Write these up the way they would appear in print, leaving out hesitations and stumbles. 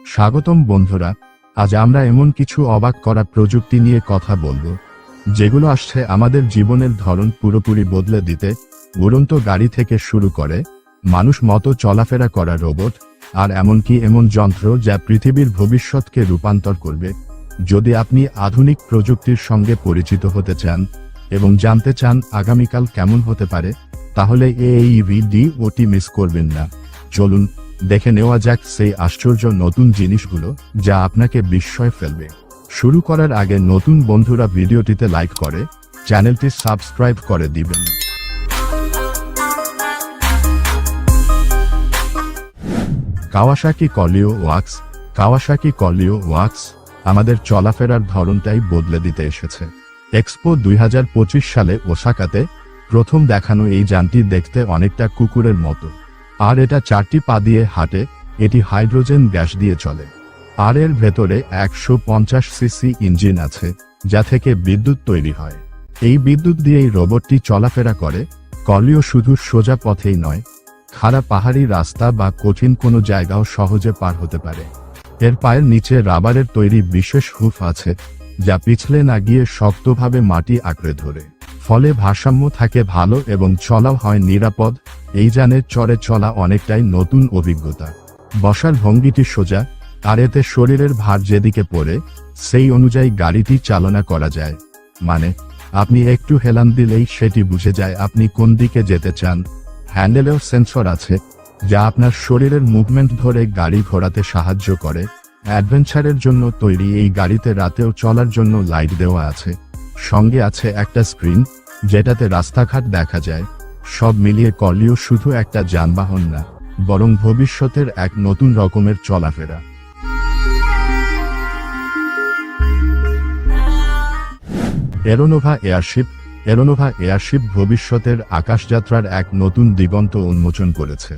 স্বাগতম বন্ধুরা, আজ আমরা এমন কিছু অবাক করা প্রযুক্তি নিয়ে কথা বলবো যেগুলো আসছে আমাদের জীবনের ধরন পুরোপুরি বদলে দিতে। উড়ন্ত গাড়ি থেকে শুরু করে মানুষ মতো চলাফেরা করা রোবট, আর এমনকি এমন যন্ত্র যা পৃথিবীর ভবিষ্যৎকে রূপান্তর করবে। যদি আপনি আধুনিক প্রযুক্তির সঙ্গে পরিচিত হতে চান এবং জানতে চান আগামীকাল কেমন হতে পারে, তাহলে এই ভিডিওটি মিস করবেন না। চলুন দেখে নেওয়া যাক সেই আশ্চর্য নতুন জিনিসগুলো যা আপনাকে বিস্ময়ে ফেলবে। শুরু করার আগে নতুন বন্ধুরা ভিডিওটিতে লাইক করে চ্যানেলটি সাবস্ক্রাইব করে দিবেন। কাওয়াসাকি কলিও ওয়াক্স। কাওয়াসাকি কলিও ওয়াক্স আমাদের চলাফেরার ধরনটাই বদলে দিতে এসেছে। এক্সপো 2025 সালে ওসাকাতে প্রথম দেখানো এই যানটি দেখতে অনেকটা কুকুরের মতো, আর এটা 4টি পা দিয়ে হাঁটে। এটি হাইড্রোজেন গ্যাস দিয়ে চলে, আর এর ভেতরে 150 সিসি ইঞ্জিন আছে যা থেকে বিদ্যুৎ তৈরি হয়। এই বিদ্যুৎ দিয়েই রোবটটি চলাফেরা করে। কলিও শুধু সোজা পথেই নয়, খাড়া পাহাড়ি রাস্তা বা কঠিন কোনো জায়গাও সহজে পার হতে পারে। এর পায়ের নিচে রাবারের তৈরি বিশেষ হুফ আছে যা পিছলে না গিয়ে শক্তভাবে মাটি আঁকড়ে ধরে, ফলে ভারসাম্য থাকে ভালো এবং চলাও হয় নিরাপদ। এই যানের চড়ে চলা অনেকটাই নতুন অভিজ্ঞতা। বসার ভঙ্গিটি সোজা, আর এতে শরীরের ভার যেদিকে পড়ে সেই অনুযায়ী গাড়িটি চালনা করা যায়। মানে আপনি একটু হেলান দিলেই সেটি বুঝে যায় আপনি কোন দিকে যেতে চান। হ্যান্ডেলেও সেন্সর আছে যা আপনার শরীরের মুভমেন্ট ধরে গাড়ি ঘোরাতে সাহায্য করে। অ্যাডভেঞ্চারের জন্য তৈরি এই গাড়িতে রাতেও চলার জন্য লাইট দেওয়া আছে। সঙ্গে আছে একটা স্ক্রিন যেটাতে রাস্তাঘাট দেখা যায়। সব মিলিয়ে কলিও শুধু একটা যানবাহন না, বরং ভবিষ্যতের এক নতুন রকমের চলাফেরা। এরোনোভা এয়ারশিপ। এরোনোভা এয়ারশিপ ভবিষ্যতের আকাশযাত্রার এক নতুন দিগন্ত উন্মোচন করেছে।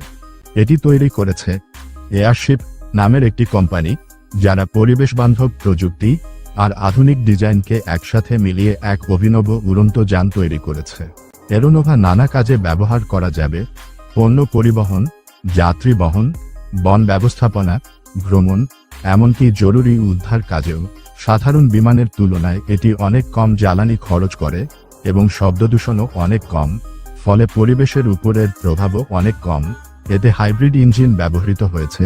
এটি তৈরি করেছে এয়ারশিপ নামের একটি কোম্পানি, যারা পরিবেশবান্ধব প্রযুক্তি আর আধুনিক ডিজাইনকে একসাথে মিলিয়ে এক অভিনব উড়ন্ত যান তৈরি করেছে। এরোনোভা নানা কাজে ব্যবহার করা যাবে: পণ্য পরিবহন, যাত্রী বহন, বন ব্যবস্থাপনা, ভ্রমণ, এমনকি জরুরি উদ্ধার কাজেও। সাধারণ বিমানের তুলনায় এটি অনেক কম জ্বালানি খরচ করে এবং শব্দদূষণও অনেক কম, ফলে পরিবেশের উপরের প্রভাবও অনেক কম। এতে হাইব্রিড ইঞ্জিন ব্যবহৃত হয়েছে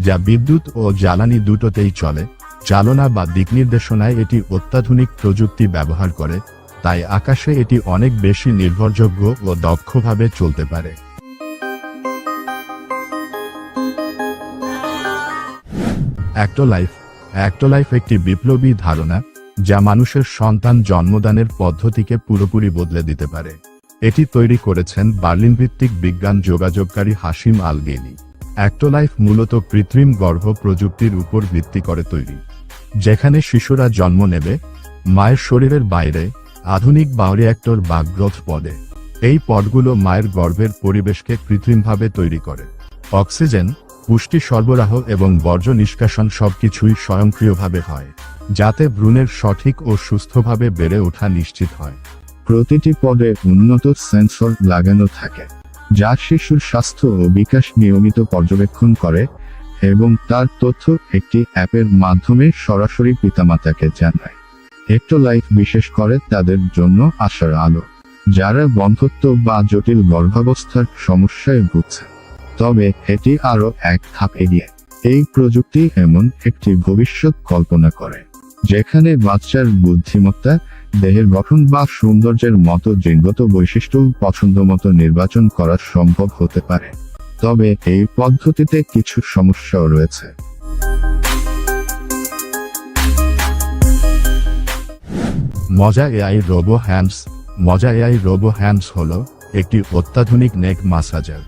যা বিদ্যুৎ ও জ্বালানি দুটোতেই চলে। চালনা বা দিকনির্দেশনায় এটি অত্যাধুনিক প্রযুক্তি ব্যবহার করে, তাই আকাশে এটি অনেক বেশি নির্ভরযোগ্য ও দক্ষভাবে চলতে পারে। অ্যাক্টোলাইফ। অ্যাক্টোলাইফ একটি বিপ্লবী ধারণা যা মানুষের সন্তান জন্মদানের পদ্ধতিকে পুরোপুরি বদলে দিতে পারে। এটি তৈরি করেছেন বার্লিন ভিত্তিক বিজ্ঞান যোগাযোগকারী হাশিম আল গেলি। অ্যাক্টোলাইফ মূলত কৃত্রিম গর্ভ প্রযুক্তির উপর ভিত্তি করে তৈরি, যেখানে শিশুরা জন্ম নেবে মায়ের শরীরের বাইরে আধুনিক বায়োরিঅ্যাক্টর বা গ্রোথ পডে। এই পডগুলো মায়ের গর্ভের পরিবেশকে কৃত্রিমভাবে তৈরি করে। অক্সিজেন, পুষ্টি সরবরাহ এবং বর্জ্য নিষ্কাশন সবকিছুই স্বয়ংক্রিয়ভাবে হয়, যাতে ভ্রূণের সঠিক ও সুস্থভাবে বেড়ে ওঠা নিশ্চিত হয়। প্রতিটি পদে উন্নত সেন্সর লাগানো থাকে যা শিশুর স্বাস্থ্য ও বিকাশ নিয়মিত পর্যবেক্ষণ করে এবং তার তথ্য একটি অ্যাপের মাধ্যমে সরাসরি পিতামাতাকে জানায়। অ্যাক্টোলাইফ বিশেষ করে তাদের জন্য আশার আলো যারা বন্ধ্যত্ব বা জটিল গর্ভাবস্থার সমস্যায় ভুগছে। তবে এটি আরও এক ধাপ এগিয়ে। এই প্রযুক্তি এমন একটি ভবিষ্যৎ কল্পনা করে যেখানে বাচ্চার বুদ্ধিমত্তা, দেহের গঠন বা সৌন্দর্যের মতো জিনগত বৈশিষ্ট্য পছন্দমতো নির্বাচন করা সম্ভব হতে পারে। তবে এই পদ্ধতিতে কিছু সমস্যাও রয়েছে। মজা এআই রোবো হ্যান্ডস। মজা এআই রোবো হ্যান্ডস হল একটি অত্যাধুনিক নেক ম্যাসাজার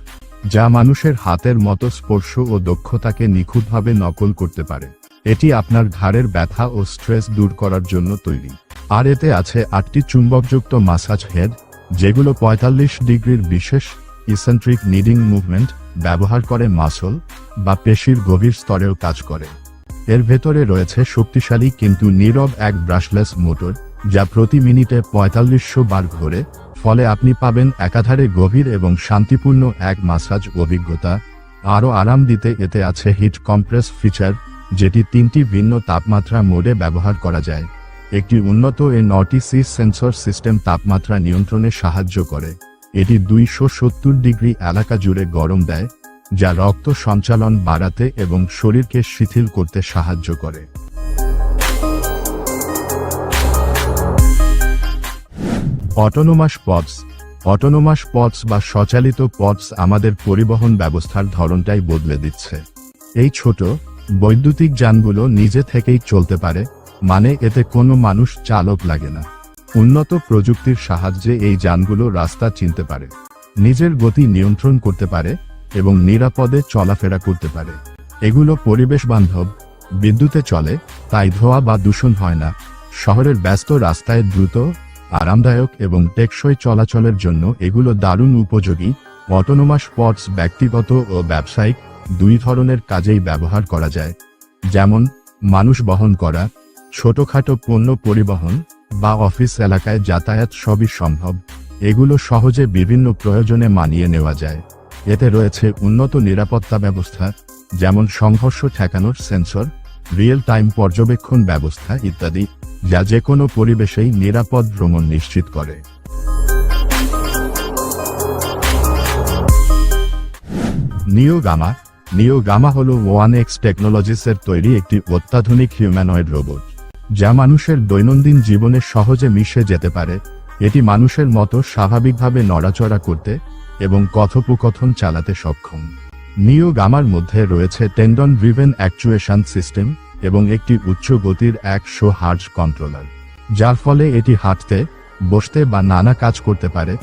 যা মানুষের হাতের মতো স্পর্শ ও দক্ষতাকে নিখুঁতভাবে নকল করতে পারে। এটি আপনার ঘাড়ের ব্যথা ও স্ট্রেস দূর করার জন্য তৈরি, আর এতে আছে 8টি চুম্বকযুক্ত মাসাজ হেড যেগুলো 45 ডিগ্রির বিশেষ ইসেন্ট্রিক নিডিং মুভমেন্ট ব্যবহার করে মাসল বা পেশির গভীর স্তরেও কাজ করে। এর ভেতরে রয়েছে শক্তিশালী কিন্তু নীরব এক ব্রাশলেস মোটর যা প্রতি মিনিটে 4500 বার ঘোরে, ফলে আপনি পাবেন একাধারে গভীর এবং শান্তিপূর্ণ এক মাসাজ অভিজ্ঞতা। আরও আরাম দিতে এতে আছে হিট কম্প্রেস ফিচার যেটি 3টি ভিন্ন তাপমাত্রা মোডে ব্যবহার করা যায়। একটি উন্নত NOTC সেন্সর সিস্টেম তাপমাত্রা নিয়ন্ত্রণে সাহায্য করে। এটি 270 ডিগ্রি এলাকা জুড়ে গরম দেয়, যা রক্ত সঞ্চালন বাড়াতে এবং শরীরকে শিথিল করতে সাহায্য করে। Autonomous pods. অটোনোমাস পডস বা স্বচালিত পডস আমাদের পরিবহন ব্যবস্থার ধরনটাই বদলে দিচ্ছে। এই ছোট বৈদ্যুতিক যানগুলো নিজে থেকেই চলতে পারে, মানে এতে কোনো মানুষ চালক লাগে না। উন্নত প্রযুক্তির সাহায্যে এই যানগুলো রাস্তা চিনতে পারে, নিজের গতি নিয়ন্ত্রণ করতে পারে এবং নিরাপদে চলাফেরা করতে পারে। এগুলো পরিবেশ বান্ধব, বিদ্যুতে চলে, তাই ধোঁয়া বা দূষণ হয় না। শহরের ব্যস্ত রাস্তায় দ্রুত, আরামদায়ক এবং টেকসই চলাচলের জন্য এগুলো দারুণ উপযোগী। অটোনোমাস পডস ব্যক্তিগত ও ব্যবসায়িক দুই ধরনের কাজেই ব্যবহার করা যায়, যেমন মানুষ বহন করা, ছোটখাটো পণ্য পরিবহন বা অফিস এলাকায় যাতায়াত সবই সম্ভব। এগুলো সহজে বিভিন্ন প্রয়োজনে মানিয়ে নেওয়া যায়। এতে রয়েছে উন্নত নিরাপত্তা ব্যবস্থা, যেমন সংঘর্ষ ঠেকানোর সেন্সর, রিয়েল টাইম পর্যবেক্ষণ ব্যবস্থা ইত্যাদি, যা যে কোনো পরিবেশেই নিরাপদ ভ্রমণ নিশ্চিত করে। নিও গামা। নিও গামা হল 1X টেকনোলজিসের তৈরি একটি অত্যাধুনিক হিউম্যানয়েড রোবট, যা মানুষের দৈনন্দিন জীবনে সহজে মিশে যেতে পারে। এটি মানুষের মতো স্বাভাবিকভাবে নড়াচড়া করতে এবং কথোপকথন চালাতে সক্ষম। নিও গামার মধ্যে রয়েছে টেন্ডন ড্রিভেন অ্যাকচুয়েশন সিস্টেম এবং একটি উচ্চ গতির 100 হার্জ কন্ট্রোলার, যার ফলে এটি হাঁটতে, বসতে বা নানা কাজ করতে পারে।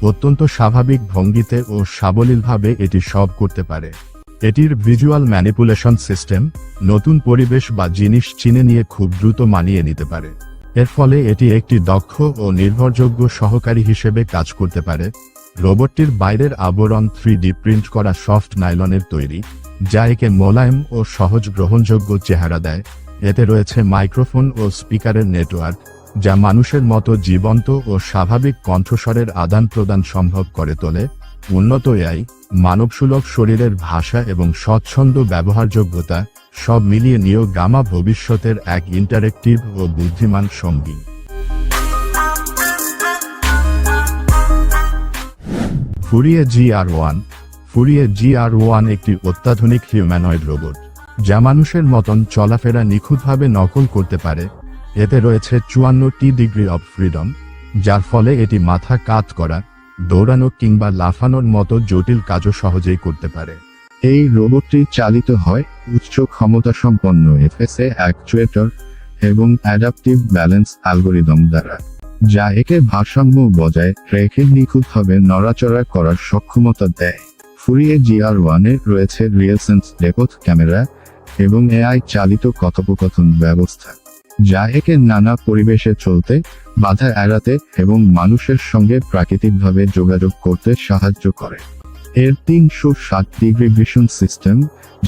অত্যন্ত স্বাভাবিক ভঙ্গিতে ও সাবলীলভাবে এটি সব করতে পারে। এটির ভিজুয়াল ম্যানিপুলেশন সিস্টেম নতুন পরিবেশ বা জিনিস চিনে নিয়ে খুব দ্রুত মানিয়ে নিতে পারে। এর ফলে এটি একটি দক্ষ ও নির্ভরযোগ্য সহকারী হিসেবে কাজ করতে পারে। রোবটটির বাইরের আবরণ 3D প্রিন্ট করা সফট নাইলনের তৈরি, যা একে মোলায়েম ও সহজ গ্রহণযোগ্য চেহারা দেয়। এতে রয়েছে মাইক্রোফোন ও স্পিকারের নেটওয়ার্ক, যা মানুষের মতো জীবন্ত ও স্বাভাবিক কণ্ঠস্বরের আদান প্রদান সম্ভব করে তোলে। উন্নত AI, মানবসুলভ শরীরের ভাষা এবং স্বচ্ছন্দ ব্যবহারযোগ্যতা সব মিলিয়ে নিও গামা ভবিষ্যতের এক ইন্টারেক্টিভ ও বুদ্ধিমান সঙ্গী। ফুরিয়ে GR1। ফুরিয়ে GR1 একটি অত্যাধুনিক হিউম্যানয়েড রোবট, যা মানুষের মতন চলাফেরা নিখুঁতভাবে নকল করতে পারে। এতে রয়েছে 54টি ডিগ্রি অফ ফ্রিডম, যার ফলে এটি মাথা কাত করা, দৌড়ানো কিংবা লাফানোর মতো জটিল কাজও সহজেই করতে পারে। এই রোবটটি চালিত হয় উচ্চ ক্ষমতাসম্পন্ন FSA অ্যাকচুয়েটর এবং অ্যাডাপটিভ ব্যালেন্স অ্যালগরিদম দ্বারা, যা একে ভারসাম্য বজায় রেখে নিখুঁতভাবে নড়াচড়া করার সক্ষমতা দেয়। ফুরিয়ে GR1-এ রয়েছে রিয়েল সেন্স ডেপথ ক্যামেরা এবং AI চালিত কথোপকথন ব্যবস্থা, যা একে নানা পরিবেশে চলতে, বাধা এড়াতে এবং মানুষের সঙ্গে প্রাকৃতিকভাবে যোগাযোগ করতে সাহায্য করে। এর 360 ডিগ্রি ভিশন সিস্টেম,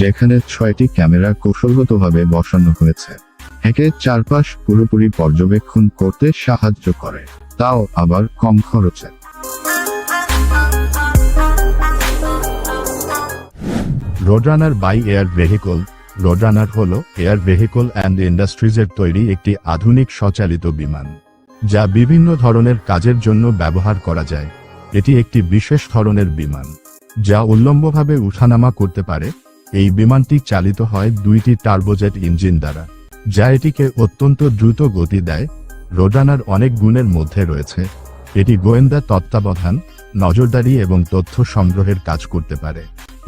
যেখানে 6টি ক্যামেরা কৌশলগতভাবে বসানো হয়েছে, একে চারপাশ পুরোপুরি পর্যবেক্ষণ করতে সাহায্য করে, তাও আবার কম খরচে। রোডরানার বাই এয়ার ভেহিকল। রোডরানার হল এয়ার ভেহিকল অ্যান্ড ইন্ডাস্ট্রিজের তৈরি একটি আধুনিক স্বচালিত বিমান, যা বিভিন্ন ধরনের কাজের জন্য ব্যবহার করা যায়। এটি একটি বিশেষ ধরনের বিমান, যা উল্লম্বভাবে উঠানামা করতে পারে। এই বিমানটি চালিত হয় 2টি টার্বোজেট ইঞ্জিন দ্বারা, যা এটিকে অত্যন্ত দ্রুত গতি দেয়। রোডরানার অনেক গুণের মধ্যে রয়েছে, এটি গোয়েন্দা তত্ত্বাবধান, নজরদারি এবং তথ্য সংগ্রহের কাজ করতে পারে।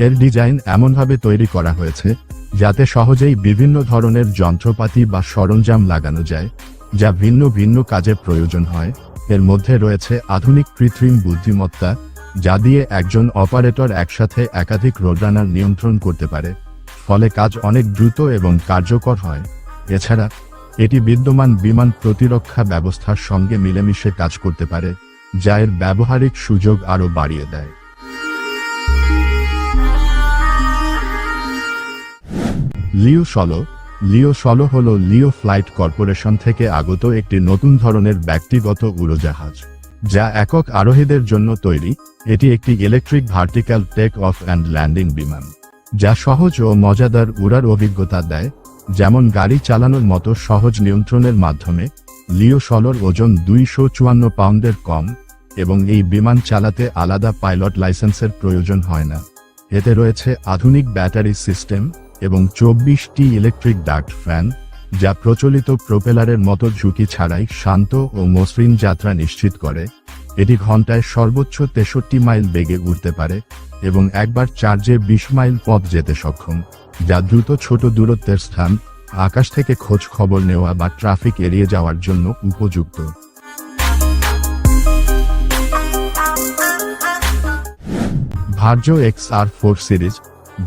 এর ডিজাইন এমনভাবে তৈরি করা হয়েছে যাতে সহজেই বিভিন্ন ধরনের যন্ত্রপাতি বা সরঞ্জাম লাগানো যায়, যা ভিন্ন ভিন্ন কাজে প্রয়োজন হয়। এর মধ্যে রয়েছে আধুনিক কৃত্রিম বুদ্ধিমত্তা, যা দিয়ে একজন অপারেটর একসাথে একাধিক রোডরানার নিয়ন্ত্রণ করতে পারে, ফলে কাজ অনেক দ্রুত এবং কার্যকর হয়। এছাড়া এটি বিদ্যমান বিমান প্রতিরক্ষা ব্যবস্থার সঙ্গে মিলেমিশে কাজ করতে পারে, যা এর ব্যবহারিক সুযোগ আরও বাড়িয়ে দেয়। লিও সলো। লিও সলো হল লিও ফ্লাইট কর্পোরেশন থেকে আগত একটি নতুন ধরনের ব্যক্তিগত উড়োজাহাজ, যা একক আরোহীদের জন্য তৈরি। এটি একটি electric vertical take off and landing বিমান, যা সহজ ও মজাদার উড়ার অভিজ্ঞতা দেয়। যেমন গাড়ি চালানোর মতো সহজ নিয়ন্ত্রণের মাধ্যমে। লিও ষোলোর ওজন 254 পাউন্ডের কম এবং এই বিমান চালাতে আলাদা পাইলট লাইসেন্সের প্রয়োজন হয় না। এতে রয়েছে আধুনিক ব্যাটারি সিস্টেম এবং 24টি ইলেকট্রিক ডাক্ট ফ্যান, যা প্রচলিত প্রোপেলারের মতো ঝুঁকি ছাড়াই শান্ত ও মসৃণ যাত্রা নিশ্চিত করে। এটি ঘন্টায় সর্বোচ্চ 63 মাইল বেগে উড়তে পারে এবং একবার চার্জে 20 মাইল পথ যেতে সক্ষম, যা দ্রুত ছোট দূরত্বের স্থান, আকাশ থেকে খোঁজ খবর নেওয়া বা ট্রাফিক এড়িয়ে যাওয়ার জন্য উপযুক্ত। ভার্জো XR4 সিরিজ।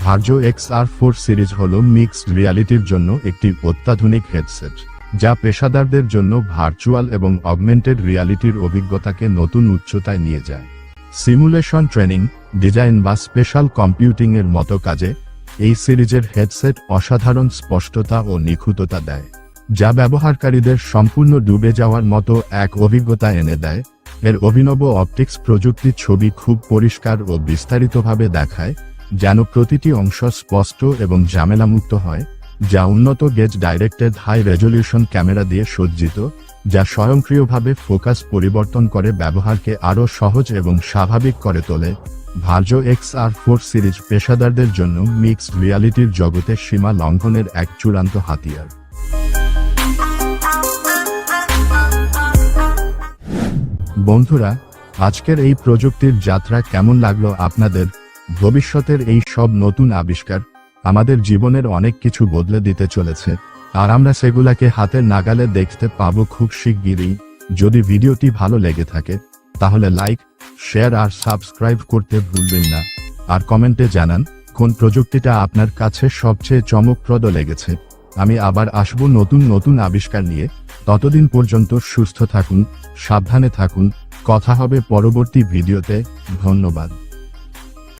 ভার্জো XR4 সিরিজ হল মিক্সড রিয়ালিটির জন্য একটি অত্যাধুনিক হেডসেট, যা পেশাদারদের জন্য ভার্চুয়াল এবং অগমেন্টেড রিয়ালিটির অভিজ্ঞতাকে নতুন উচ্চতায় নিয়ে যায়। সিমুলেশন ট্রেনিং, ডিজাইন বা স্পেশাল কম্পিউটিং এর মতো কাজে এই সিরিজের হেডসেট অসাধারণ স্পষ্টতা ও নিখুঁততা দেয়, যা ব্যবহারকারীদের সম্পূর্ণ ডুবে যাওয়ার মতো এক অভিজ্ঞতা এনে দেয়। এর অভিনব অপটিক্স প্রযুক্তি ছবি খুব পরিষ্কার ও বিস্তারিতভাবে দেখায়, যেন প্রতিটি অংশ স্পষ্ট এবং ঝামেলামুক্ত হয়, যা উন্নত gaze directed high resolution camera দিয়ে সজ্জিত, যা স্বয়ংক্রিয়ভাবে ফোকাস পরিবর্তন করে ব্যবহারকে আরও সহজ এবং স্বাভাবিক করে তোলে। ভার্জো XR4 সিরিজ পেশাদারদের জন্য মিক্সড রিয়ালিটির জগতে সীমা লঙ্ঘনের এক চূড়ান্ত হাতিয়ার। বন্ধুরা, আজকের এই প্রযুক্তির যাত্রা কেমন লাগলো আপনাদের? ভবিষ্যতের এই সব নতুন আবিষ্কার আমাদের জীবনের অনেক কিছু বদলে দিতে চলেছে, আর আমরা সেগুলাকে হাতের নাগালে দেখতে পাবো খুব শিগগিরই। যদি ভিডিওটি ভালো লেগে থাকে তাহলে লাইক, শেয়ার আর সাবস্ক্রাইব করতে ভুলবেন না। আর কমেন্টে জানান কোন প্রযুক্তিটা আপনার কাছে সবচেয়ে চমকপ্রদ লেগেছে। আমি আবার আসবো নতুন নতুন আবিষ্কার নিয়ে। ততদিন পর্যন্ত সুস্থ থাকুন, সাবধানে থাকুন। কথা হবে পরবর্তী ভিডিওতে। ধন্যবাদ।